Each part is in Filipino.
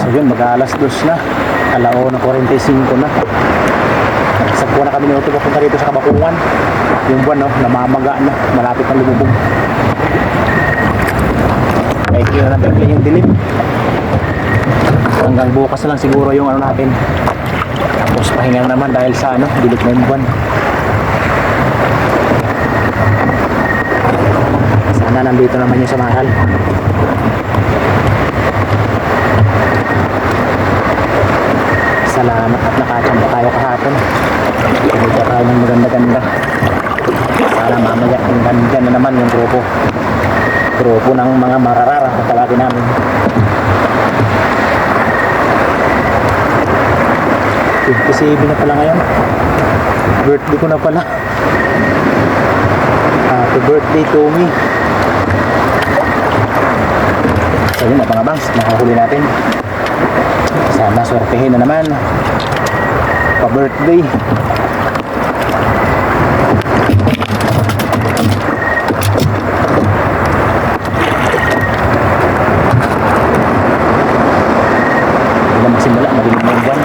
So yun, mag-alas 2 na. Alao na 45 na. Sagpo na kami minuto papunta dito sa Kabakungan. Yung buwan, no, namamaga na. Malapit na lumubog. Ay, kaya na natin yung dilim. Hanggang bukas na lang siguro yung ano natin. Tapos pahinga naman dahil sa ano, dilig na yung buwan. Sana nandito naman yung samahan. Salamat at nakachamba tayo kahapon. Kumita tayo ng maganda-ganda. Sana mamaya ang ganda na naman yung grupo ng mga mararara na tawagin namin. Kasi na pala ngayon. Birthday ko na pala. Happy birthday to me. So yun na mga bangs, nakahuli natin. Sana swertehin na naman. Pa-birthday. Hindi na magsimula, madilim na yung buwan.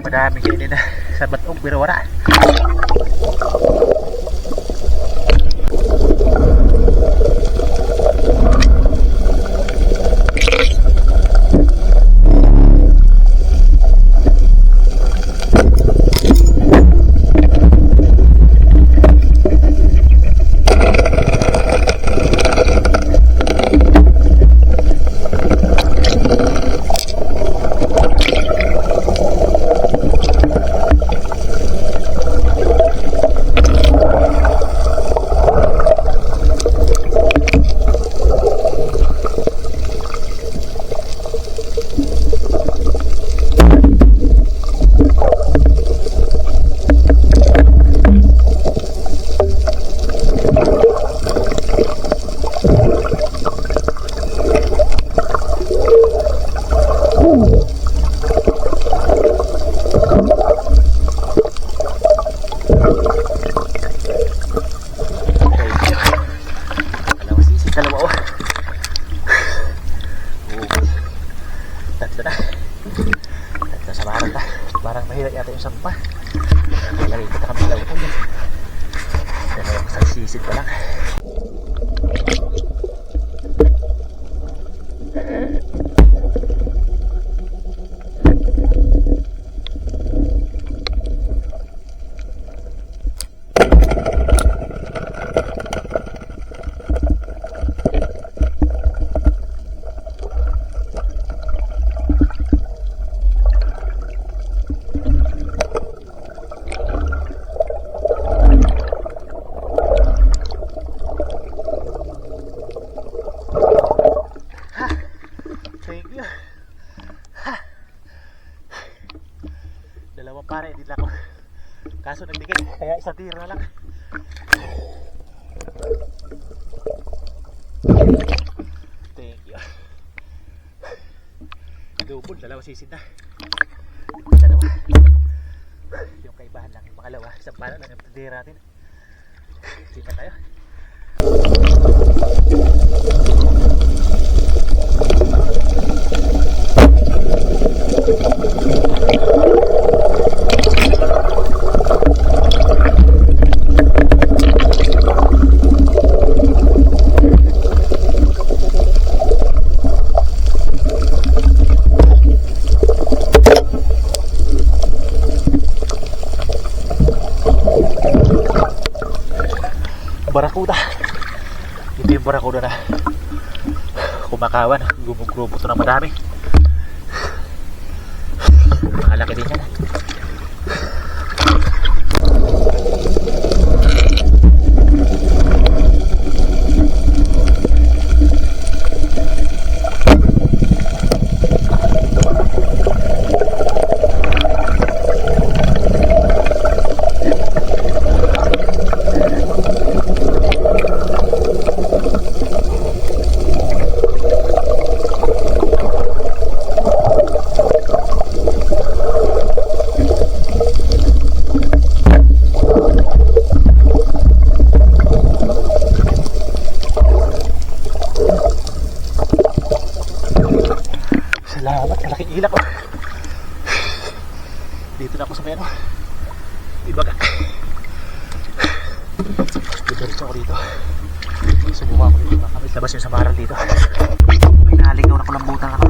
Madami kayo din sa batong pero wala. Parang mahirap yata yung sampa. Lagay kita kami daw ito. Pero isang sisid pa lang. Dalawang pare din ako. Kaso nagdikit kaya isang tira na lang. Thank you. Double, dalawa sisid na. Dalawa. Yung kaibahan lang yung pangalawa. Isang pala lang yung tira natin. Sige tayo. barakuda na kumakawan. Grupo to na madami. Makalaki din yan. Salamat, malaking ilak ko. Dito na ako sa may ano, Ibaga. Diretso ako dito. Subukan ko dito makamit. Labas yung samaral dito. May nalingaw na kulambutan ako.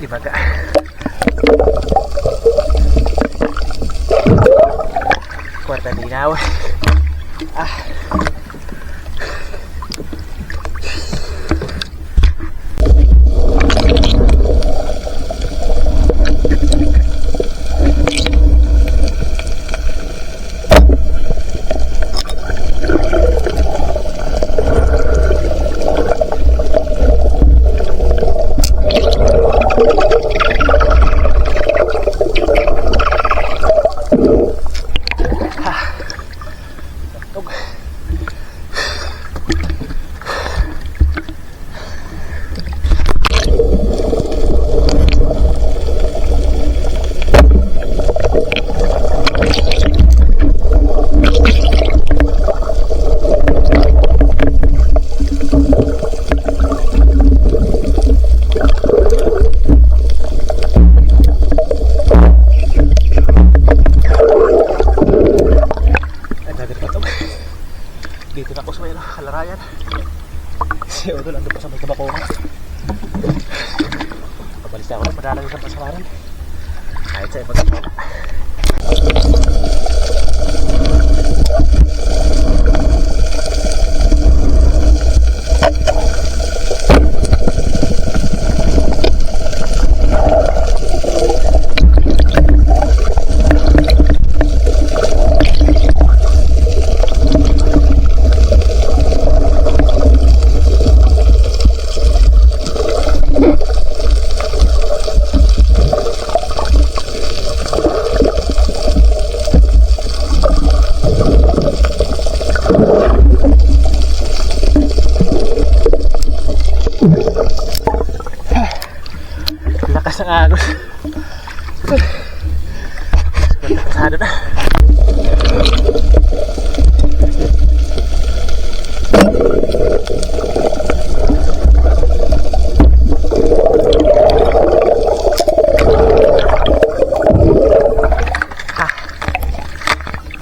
Ibaga. Kwarta linaw. Dito na ako sa may kalarayan. Si Odo lang doon pa sa may kabakongan. Pabalis na ako ng madalang sa pasamaran. Kahit sa ibang kapala. Lakas ng agos. Pasado na.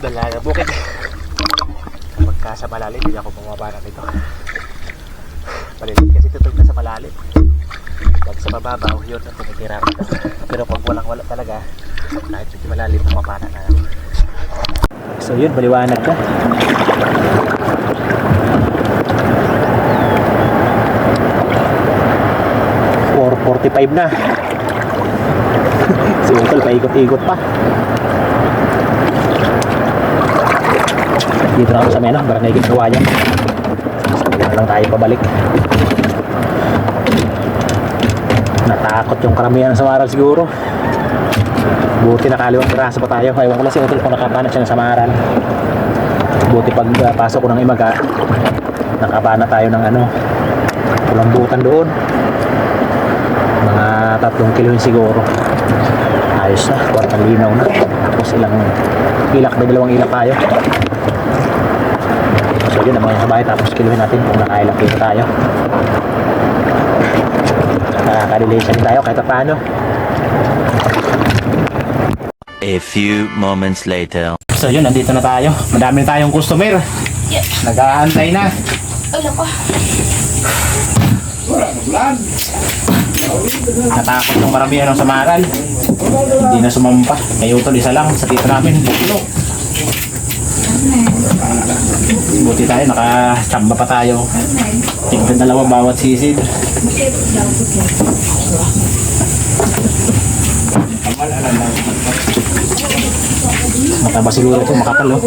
Dalaga bukid. Pagka sa malalim, hindi ako bumabana nito. Palilit kasi tutog na sa malalim. Pag sa mababaw, yun ang tinitira ko. Pero pag walang-wala talaga, kahit hindi malalim, pumapana na ako. So yun, baliwanag ka. $4:45 na. Si Utol, paikot-ikot pa. Dito na ako sa Mena, barangay Gingawayan. Dito na lang tayo pabalik. Natakot yung karamihan sa Samaral siguro. Buti nakaliwang piraso pa tayo. Ewan ko lang si Utol kung nakapanat siya ng Samaral. Buti pag pasok ko ng Imaga, nakapana tayo ng ano, kulambutan doon. Mga 3 kilo yun siguro. Ayos na, kwartang linaw na. Tapos ilang ilak, may 2 ilak tayo. So yun ang mga kabahay, tapos kiluhin natin kung nakailang kilo tayo. Nakaka-relation tayo kahit paano. A few moments later. So yun, nandito na tayo. Madami na tayong customer. Nag-aantay na. Natakot yung maramihan ng samaran. Hindi na sumampa. Kayo ito, isa lang sa tito namin. Buti tayo, nakachamba pa tayo. Tignan 2 bawat sisid. Mataba siguro ito, makapal oh.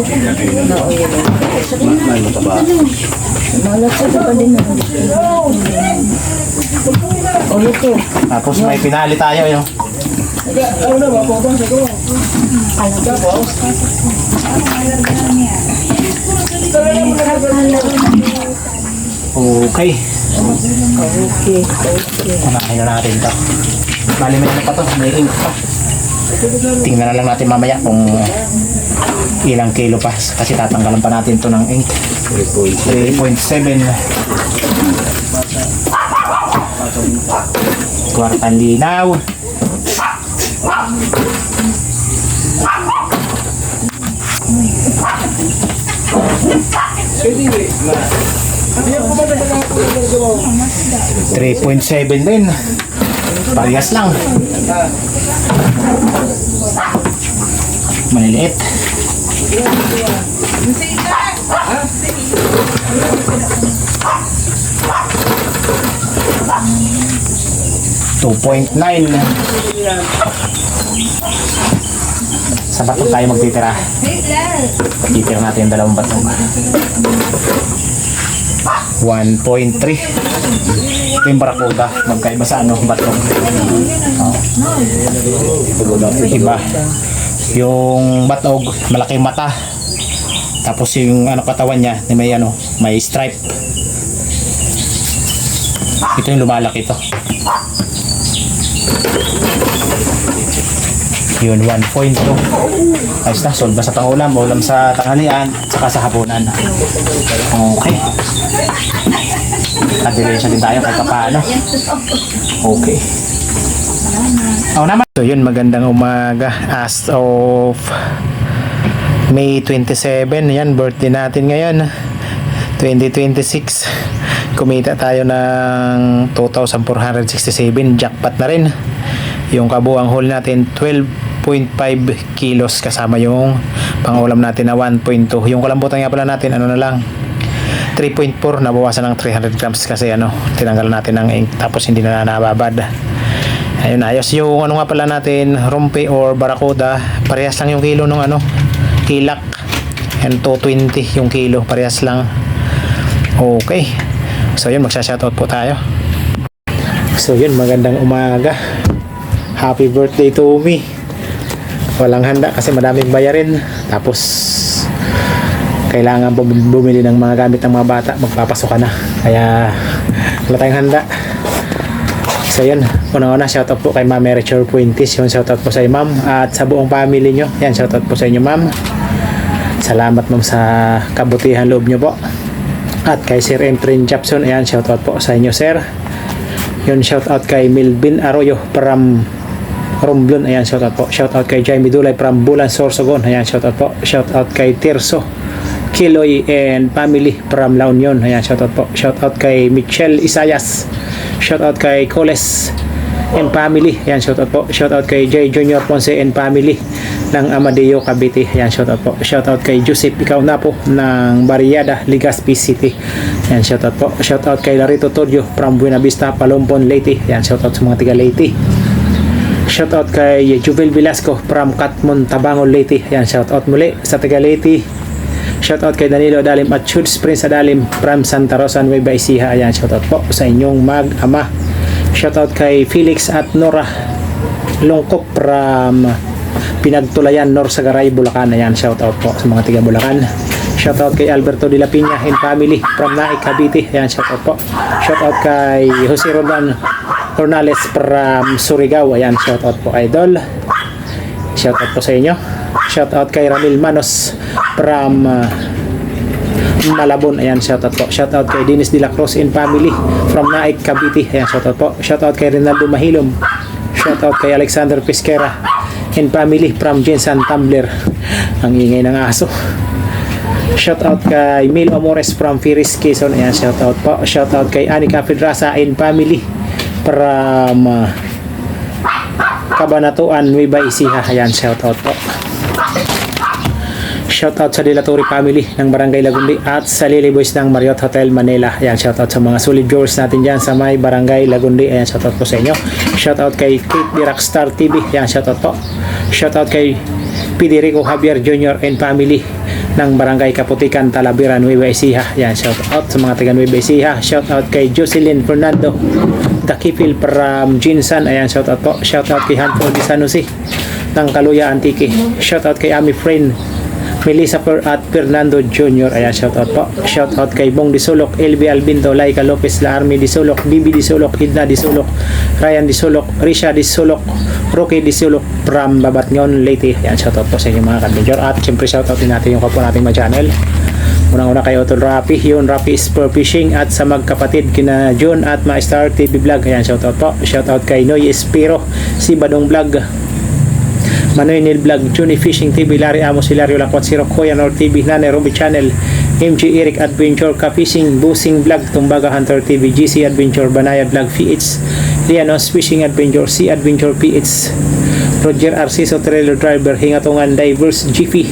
Tapos may pinali tayo yun. Okay. Unahin na natin ito. Bali may ano pa to, may ink pa. Tingnan na lang natin mamaya kung ilang kilo pa kasi tatanggalan pa natin to ng ink. 3.7 kwartang linaw. $3.7 din. Parehas lang. Maliliit. $2.9. Sa batog tayo magtitira. Titira natin yung 2 batog. 1.3. Ito yung barakuda. Magkaiba sa ano, batog. Iba. Yung batog, malaking mata. Tapos yung ano katawan niya, may ano, may stripe. Ito yung lumalaki ito. Yun, 1.2. Ayos na, solve na sa pangulam, ulam sa tanghalian, saka sa hapunan. Okay. Nag-relation din tayo kahit paano. Okay. Naman. So yun, magandang umaga. As of May 27, yan, birthday natin ngayon. 2026. Kumita tayo ng 2,467. Jackpot na rin. Yung kabuang haul natin 12.5 kilos kasama yung pangulam natin na 1.2. Yung kalambutan nga pala natin ano na lang 3.4, nabawasan ng 300 grams kasi ano tinanggal natin ng ink tapos hindi na nababad. Ayun, ayos. Yung ano nga pala natin rumpi or barakuda, parehas lang yung kilo ng ano kilak, and 220 yung kilo, parehas lang. Okay, so yun, magsha-shoutout po tayo. So yun, magandang umaga. Happy birthday to me. Walang handa kasi madaming bayarin. Tapos kailangan bumili ng mga gamit ng mga bata. Magpapasok ka na. Kaya wala tayong handa. So yun, unang-una shoutout po kay Ma'am Erichor Puentes. Yun, shoutout po sa iyo, ma'am. At sa buong family nyo. Yan, shoutout po sa inyo, ma'am. Salamat, ma'am, sa kabutihan loob nyo po. At kay Sir Entrin Japson. Ayan, shoutout po sa inyo, sir. Yun, shoutout kay Milvin Arroyo from Romblon. Ayan, shoutout po. Shoutout kay Jaime Dulay from Bulan, Sorsogon. Ayan, shoutout po. Shoutout kay Tirso Kiloy and family from La Union. Ayan, shoutout po. Shoutout kay Michelle Isayas. Shoutout kay Coles and family. Ayan, shoutout po. Shoutout kay J. Junior Ponce and family ng Amadeo, Cavite. Ayan, shoutout po. Shoutout kay Joseph Ikaw na po ng Barriada, Legazpi City. Ayan, shoutout po. Shoutout kay Larito Todio from Buena Vista, Palompon, Leyte. Ayan, shoutout sa mga tiga Leyte. Shoutout kay Juvel Velasco from Katmon, Tabangon, Leyte. Ayan, shoutout muli sa tiga Leyte. Shoutout kay Danilo Adalim at Shoots Prince Adalim from Santa Rosa, Nueva Ecija. Ayan, shoutout po sa inyong mag-ama. Shoutout kay Felix at Nora Longkok from Pinagtulayan, Norsagaray, Bulacan. Ayan, shoutout po sa mga tiga Bulacan. Shoutout kay Alberto de la Piña and family from Naik, Cavite. Ayan, shoutout po. Shoutout kay Jose Rodan Hornales from Surigao. Ayan, shoutout po idol. Shoutout po sa inyo. Shoutout kay Ramil Manos from Malabon. Ayan, shoutout po. Shoutout kay Dennis de la Cruz and family from Naik, Cavite. Ayan, shoutout po. Shoutout kay Rinaldo Mahilom. Shoutout kay Alexander Pesquera and family from Jensen Tumbler. Ang ingay ng aso. Shoutout kay Mil Amores from Firis, Quezon. Ayan, shoutout po. Shoutout kay Anika Pedraza and family from Cabanatuan, Nueva Ecija. Ayan, shoutout po. Shoutout sa Dilatori family ng Barangay Lagundi at sa Lily Boys ng Marriott Hotel Manila. Ayan, shoutout sa mga solid viewers natin dyan sa may Barangay Lagundi. Ayan, shoutout po sa inyo. Shoutout kay Kate the Rockstar TV. Ayan, shoutout po. Shoutout kay Federico Javier Jr. and family ng Barangay Kaputikan, Talavera, Nueva Ecija. Ayan, shoutout sa mga taga Nueva Ecija. Shoutout kay Jocelyn Fernando Dakipil from Jinsan. Ayan, shoutout po. Shoutout kay Hanford de San Jose ng Kaluya Antique. Shoutout kay Ami Friend Melissa at Fernando Jr. Ayan, shoutout po. Shoutout kay Bong Disulok, LB Albinto, Laika Lopez, La Army Disulok, Bibi Disulok, Idna Disulok, Ryan Disulok, Risha Disulok, Rocky Disulok from Babatngon, Leyte. Ayan, shoutout po sa inyo mga kadmidyor. At syempre shoutout din natin yung kapwa nating ma-channel. Unang-una kay Otol Rapi, yun Rapi Spur Fishing, at sa magkapatid kina John at Ma-Star TV Vlog. Ayan, shoutout po. Shoutout kay Noy Espiro, si Badong Vlog, Manoy Nil Vlog, Juni Fishing TV, Larry Amos, Hilario Lakwat, Siro Koya Nor TV, Nane Ruby Channel, MG Eric Adventure, Ka-Fishing, Busing Vlog, Tumbaga Hunter TV, GC Adventure, Banaya Vlog, PH, Lianos Fishing Adventure, C Adventure PH, Roger Arciso Trailer Driver, Hingatungan Divers, GP,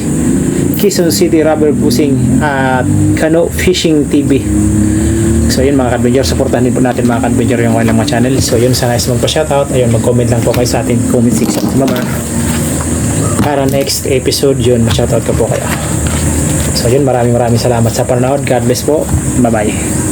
Quezon City Rubber Busing, at Kano Fishing TV. So yun mga kadventure, supportahan din po natin mga kadventure yung kanilang mga channel. So yun, sana guys magpa-shoutout. Ayun, mag-comment lang po kayo sa ating comment section para next episode yun, shoutout ko po kayo. So yun, maraming salamat sa panonood. God bless po. Bye bye.